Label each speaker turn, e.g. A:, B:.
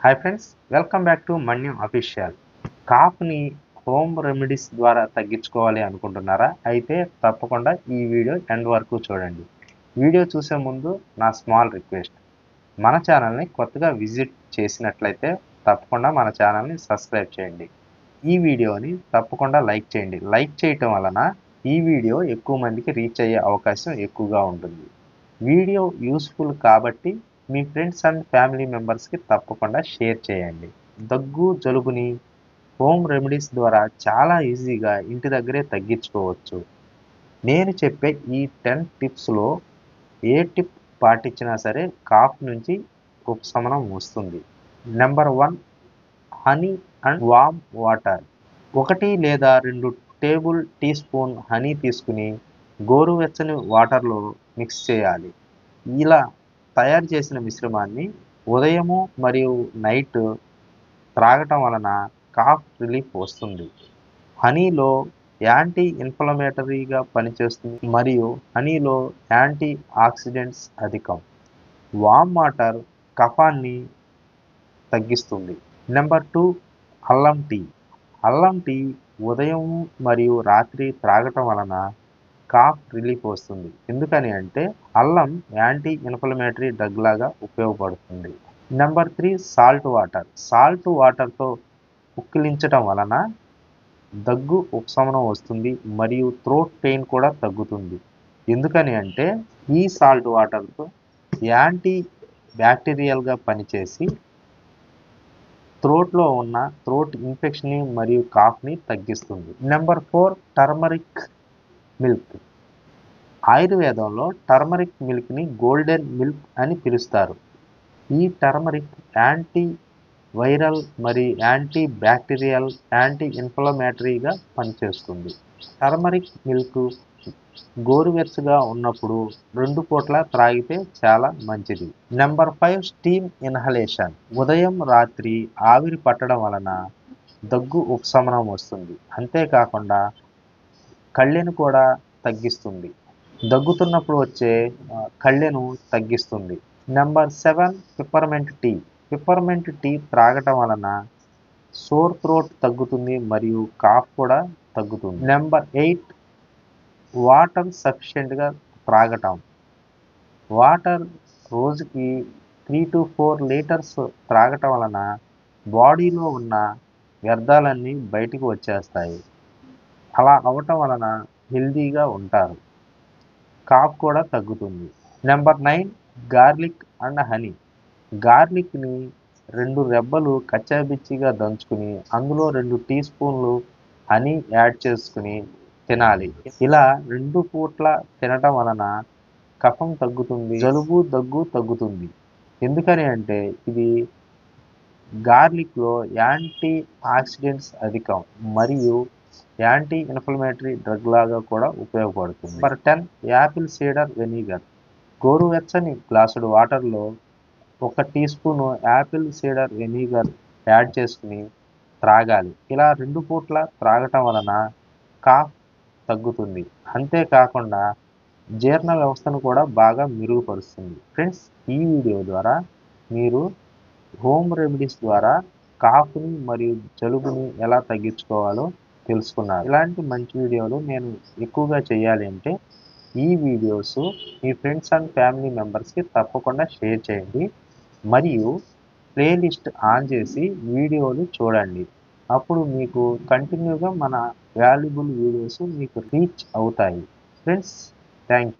A: Hi friends, welcome back to Manyam official. కాఫ్ని home remedies ద్వారా తగ్గించుకోవాలి అనుకుంటున్నారా? అయితే తప్పకుండా ఈ వీడియో ఎండ్ వరకు చూడండి. వీడియో చూసే ముందు నా స్మాల్ రిక్వెస్ట్, మన ఛానల్ని కొత్తగా విజిట్ చేసినట్లయితే తప్పకుండా మన ఛానల్ని సబ్స్క్రైబ్ చేయండి. ఈ వీడియోని తప్పకుండా లైక్ చేయండి. లైక్ చేయటం వలన ఈ వీడియో ఎక్కువ మందికి రీచ్ అయ్యే అవకాశం ఎక్కువగా ఉంటుంది. వీడియో యూస్ఫుల్ కాబట్టి మీ ఫ్రెండ్స్ అండ్ ఫ్యామిలీ మెంబర్స్కి తప్పకుండా షేర్ చేయండి. దగ్గు జలుబుని హోమ్ రెమెడీస్ ద్వారా చాలా ఈజీగా ఇంటి దగ్గరే తగ్గించుకోవచ్చు. నేను చెప్పే ఈ 10 టిప్స్లో ఏ టిప్ పాటించినా సరే కాఫ్ నుంచి ఉపశమనం వస్తుంది. Number 1, honey and warm water. 1 లేదా 2 టేబుల్ టీ స్పూన్ హనీ తీసుకుని గోరువెచ్చని వాటర్లో మిక్స్ చేయాలి. ఇలా తయారు చేసిన మిశ్రమాన్ని ఉదయము మరియు నైట్ త్రాగటం వలన కాఫ్ రిలీఫ్ వస్తుంది. హనీలో యాంటీ ఇన్ఫ్లమేటరీగా పనిచేస్తుంది మరియు హనీలో యాంటీ ఆక్సిడెంట్స్ అధికం. వామ్ వాటర్ కఫాన్ని తగ్గిస్తుంది. నెంబర్ 2, అల్లం టీ. అల్లం టీ ఉదయం మరియు రాత్రి త్రాగటం వలన కాఫ్ రిలీఫ్ వస్తుంది. ఎందుకని అంటే అల్లం యాంటీ ఇన్ఫ్లమేటరీ డ్రగ్ లాగా ఉపయోగపడుతుంది. Number 3, salt water. సాల్ట్ వాటర్తో పుక్కిలించటం వలన దగ్గు ఉపశమనం వస్తుంది మరియు థ్రోట్ పెయిన్ కూడా తగ్గుతుంది. ఎందుకని అంటే ఈ సాల్ట్ వాటర్తో యాంటీ బ్యాక్టీరియల్గా పనిచేసి థ్రోట్లో ఉన్న థ్రోట్ ఇన్ఫెక్షన్ని మరియు కాఫ్ని తగ్గిస్తుంది. Number 4, turmeric milk. ఆయుర్వేదంలో టర్మరిక్ మిల్క్ని గోల్డెన్ మిల్క్ అని పిలుస్తారు. ఈ టర్మరిక్ యాంటీ వైరల్ మరియు యాంటీ బ్యాక్టీరియల్, యాంటీ ఇన్ఫ్లమేటరీగా పనిచేస్తుంది. టర్మరిక్ మిల్క్ గోరువెచ్చగా ఉన్నప్పుడు 2 పూట్ల త్రాగితే చాలా మంచిది. Number 5, steam inhalation. ఉదయం రాత్రి ఆవిరి పట్టడం వలన దగ్గు ఉపశమనం వస్తుంది. అంతేకాకుండా కళ్ళెను కూడా తగ్గిస్తుంది. దగ్గుతున్నప్పుడు వచ్చే కళ్ళెను తగ్గిస్తుంది. Number 7, peppermint tea. Peppermint tea త్రాగటం వలన సోర్ థ్రోట్ తగ్గుతుంది మరియు కాఫ్ కూడా తగ్గుతుంది. నెంబర్ 8, వాటర్ సఫిషియెంట్గా త్రాగటం. వాటర్ రోజుకి 3 to 4 లీటర్స్ త్రాగటం వలన బాడీలో ఉన్న వ్యర్థాలన్నీ బయటికి వచ్చేస్తాయి. అలా అవటం వలన హెల్దీగా ఉంటారు. కాఫ్ కూడా తగ్గుతుంది. Number 9, garlic and honey. గార్లిక్ని 2 రెబ్బలు కచ్చాబిచ్చిగా దంచుకుని అందులో 2 టీ స్పూన్లు హనీ యాడ్ చేసుకుని తినాలి. ఇలా 2 పూట్ల తినటం వలన కఫం తగ్గుతుంది, జలుబు దగ్గు తగ్గుతుంది. ఎందుకని అంటే ఇది గార్లిక్లో యాంటీ ఆక్సిడెంట్స్ అధికం మరియు యాంటీ ఇన్ఫ్లమేటరీ డ్రగ్ లాగా కూడా ఉపయోగపడుతుంది. Number 10, apple cider vinegar. గోరువెచ్చని గ్లాసుడు వాటర్లో 1 teaspoon apple cider vinegar add చేసుకుని త్రాగాలి. ఇలా 2 పూట్ల త్రాగటం వలన కాఫ్ తగ్గుతుంది. అంతేకాకుండా జీర్ణ వ్యవస్థను కూడా బాగా మెరుగుపరుస్తుంది. ఫ్రెండ్స్, ఈ వీడియో ద్వారా మీరు హోమ్ రెమెడీస్ ద్వారా కాఫ్ని మరియు జలుబుని ఎలా తగ్గించుకోవాలో తెలుసుకున్నారు. ఇలాంటి మంచి వీడియోలు నేను ఎక్కువగా చేయాలి అంటే ఈ videos me friends and family మెంబర్స్కి తప్పకుండా షేర్ చేయండి మరియు ప్లేలిస్ట్ ఆన్ చేసి వీడియోలు చూడండి. అప్పుడు మీకు కంటిన్యూగా మన వాల్యుబుల్ వీడియోస్ మీకు రీచ్ అవుతాయి. Friends, thank you.